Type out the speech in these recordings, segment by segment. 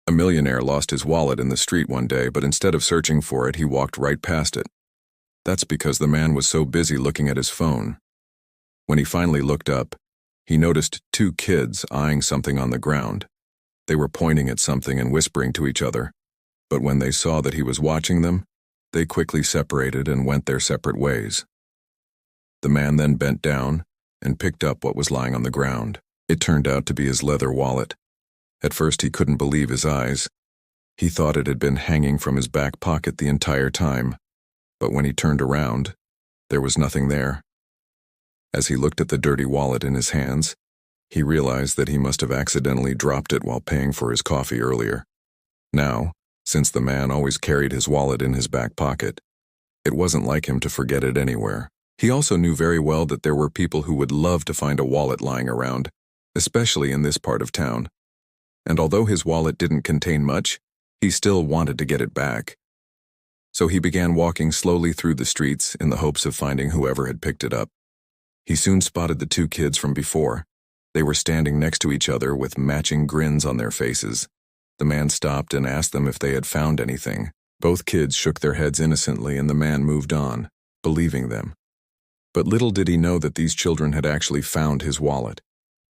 A millionaire lost his wallet in the street one day, but instead of searching for it, he walked right past it. That's because the man was so busy looking at his phone. When he finally looked up, he noticed two kids eyeing something on the ground. They were pointing at something and whispering to each other, but when they saw that he was watching them, they quickly separated and went their separate ways. The man then bent down and picked up what was lying on the ground. It turned out to be his leather wallet. At first he couldn't believe his eyes. He thought it had been hanging from his back pocket the entire time, but when he turned around, there was nothing there. As he looked at the dirty wallet in his hands, he realized that he must have accidentally dropped it while paying for his coffee earlier. Now, since the man always carried his wallet in his back pocket, it wasn't like him to forget it anywhere. He also knew very well that there were people who would love to find a wallet lying around, especially in this part of town. And although his wallet didn't contain much, he still wanted to get it back. So he began walking slowly through the streets in the hopes of finding whoever had picked it up. He soon spotted the two kids from before. They were standing next to each other with matching grins on their faces. The man stopped and asked them if they had found anything. Both kids shook their heads innocently, and the man moved on, believing them. But little did he know that these children had actually found his wallet.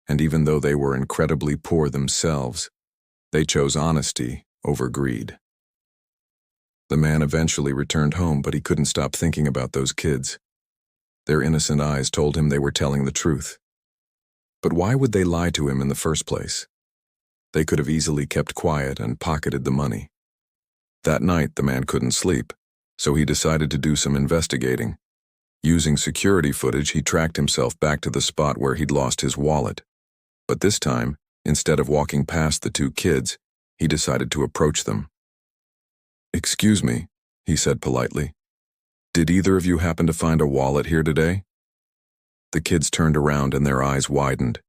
And even though they were incredibly poor themselves, they chose honesty over greed. The man eventually returned home, but he couldn't stop thinking about those kids. Their innocent eyes told him they were telling the truth. But why would they lie to him in the first place? They could have easily kept quiet and pocketed the money. That night, the man couldn't sleep, so he decided to do some investigating. Using security footage, he tracked himself back to the spot where he'd lost his wallet. But this time, instead of walking past the two kids, he decided to approach them. "Excuse me," he said politely. "Did either of you happen to find a wallet here today?" The kids turned around and their eyes widened.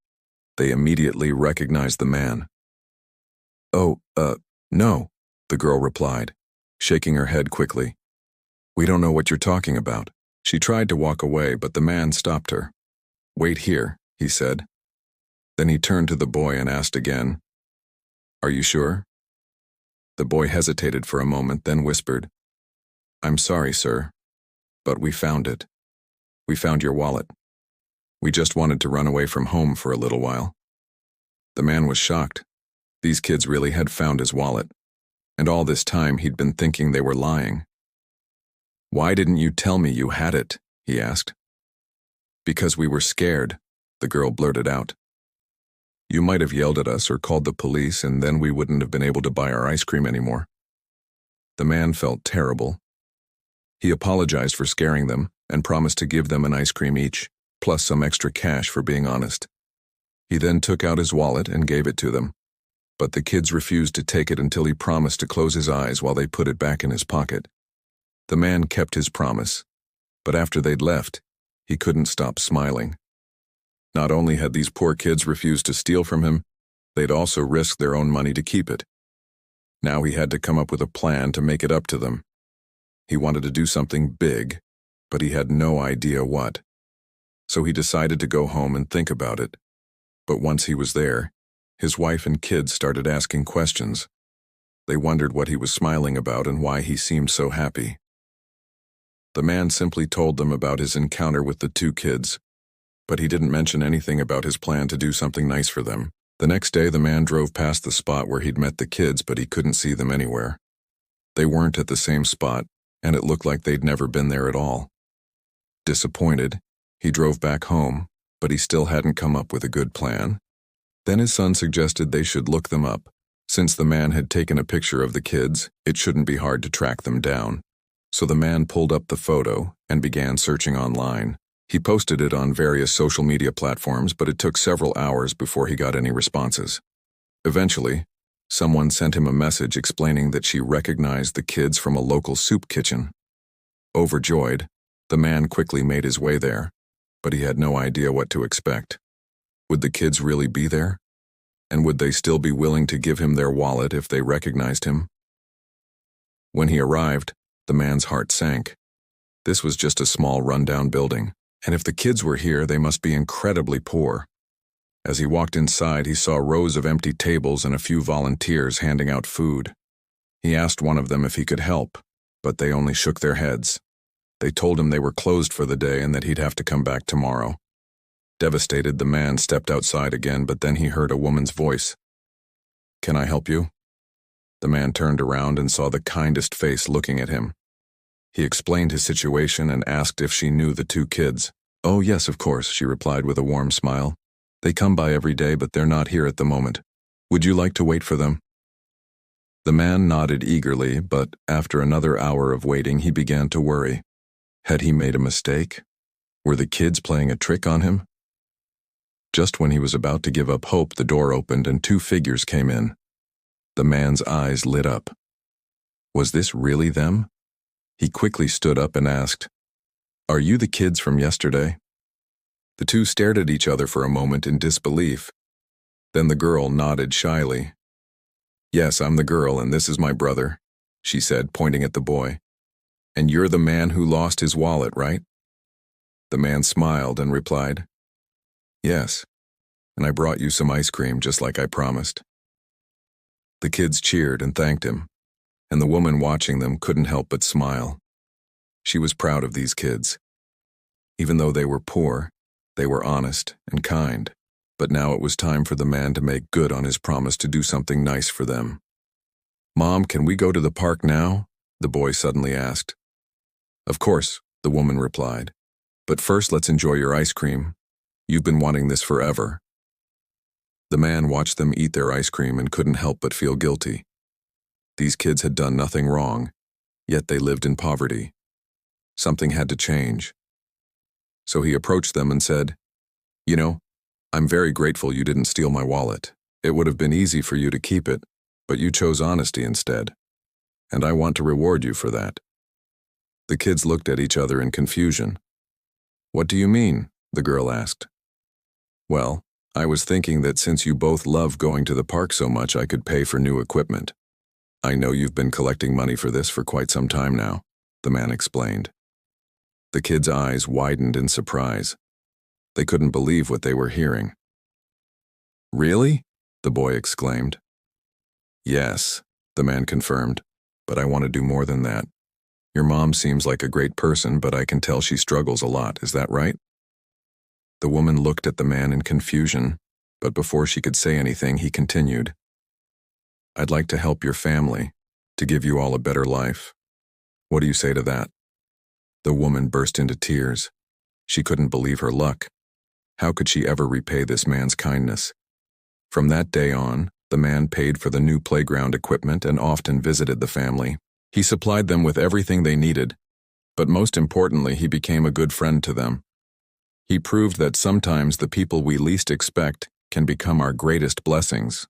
They immediately recognized the man. "Oh, no," the girl replied, shaking her head quickly. "We don't know what you're talking about." She tried to walk away, but the man stopped her. "Wait here," he said. Then he turned to the boy and asked again, "Are you sure?" The boy hesitated for a moment, then whispered, "I'm sorry, sir, but we found it. We found your wallet. We just wanted to run away from home for a little while." The man was shocked. These kids really had found his wallet, and all this time he'd been thinking they were lying. "Why didn't you tell me you had it?" he asked. "Because we were scared," the girl blurted out. "You might have yelled at us or called the police, and then we wouldn't have been able to buy our ice cream anymore." The man felt terrible. He apologized for scaring them and promised to give them an ice cream each, plus some extra cash for being honest. He then took out his wallet and gave it to them, but the kids refused to take it until he promised to close his eyes while they put it back in his pocket. The man kept his promise, but after they'd left, he couldn't stop smiling. Not only had these poor kids refused to steal from him, they'd also risked their own money to keep it. Now he had to come up with a plan to make it up to them. He wanted to do something big, but he had no idea what. So he decided to go home and think about it. But once he was there, his wife and kids started asking questions. They wondered what he was smiling about and why he seemed so happy. The man simply told them about his encounter with the two kids, but he didn't mention anything about his plan to do something nice for them. The next day, the man drove past the spot where he'd met the kids, but he couldn't see them anywhere. They weren't at the same spot, and it looked like they'd never been there at all. Disappointed, he drove back home, but he still hadn't come up with a good plan. Then his son suggested they should look them up. Since the man had taken a picture of the kids, it shouldn't be hard to track them down. So the man pulled up the photo and began searching online. He posted it on various social media platforms, but it took several hours before he got any responses. Eventually, someone sent him a message explaining that she recognized the kids from a local soup kitchen. Overjoyed, the man quickly made his way there, but he had no idea what to expect. Would the kids really be there? And would they still be willing to give him their wallet if they recognized him? When he arrived, the man's heart sank. This was just a small rundown building, and if the kids were here, they must be incredibly poor. As he walked inside, he saw rows of empty tables and a few volunteers handing out food. He asked one of them if he could help, but they only shook their heads. They told him they were closed for the day and that he'd have to come back tomorrow. Devastated, the man stepped outside again, but then he heard a woman's voice. "Can I help you?" The man turned around and saw the kindest face looking at him. He explained his situation and asked if she knew the two kids. "Oh, yes, of course," she replied with a warm smile. "They come by every day, but they're not here at the moment. Would you like to wait for them?" The man nodded eagerly, but after another hour of waiting, he began to worry. Had he made a mistake? Were the kids playing a trick on him? Just when he was about to give up hope, the door opened and two figures came in. The man's eyes lit up. Was this really them? He quickly stood up and asked, "Are you the kids from yesterday?" The two stared at each other for a moment in disbelief. Then the girl nodded shyly. "Yes, I'm the girl, and this is my brother," she said, pointing at the boy. "And you're the man who lost his wallet, right?" The man smiled and replied, "Yes, and I brought you some ice cream just like I promised." The kids cheered and thanked him, and the woman watching them couldn't help but smile. She was proud of these kids. Even though they were poor, they were honest and kind, but now it was time for the man to make good on his promise to do something nice for them. "Mom, can we go to the park now?" the boy suddenly asked. "Of course," the woman replied, "but first let's enjoy your ice cream. You've been wanting this forever." The man watched them eat their ice cream and couldn't help but feel guilty. These kids had done nothing wrong, yet they lived in poverty. Something had to change. So he approached them and said, "You know, I'm very grateful you didn't steal my wallet. It would have been easy for you to keep it, but you chose honesty instead. And I want to reward you for that." The kids looked at each other in confusion. "What do you mean?" the girl asked. "Well, I was thinking that since you both love going to the park so much, I could pay for new equipment. I know you've been collecting money for this for quite some time now," the man explained. The kids' eyes widened in surprise. They couldn't believe what they were hearing. "Really?" the boy exclaimed. "Yes," the man confirmed, "but I want to do more than that. Your mom seems like a great person, but I can tell she struggles a lot. Is that right?" The woman looked at the man in confusion, but before she could say anything, he continued, "I'd like to help your family, to give you all a better life. What do you say to that?" The woman burst into tears. She couldn't believe her luck. How could she ever repay this man's kindness? From that day on, the man paid for the new playground equipment and often visited the family. He supplied them with everything they needed, but most importantly, he became a good friend to them. He proved that sometimes the people we least expect can become our greatest blessings.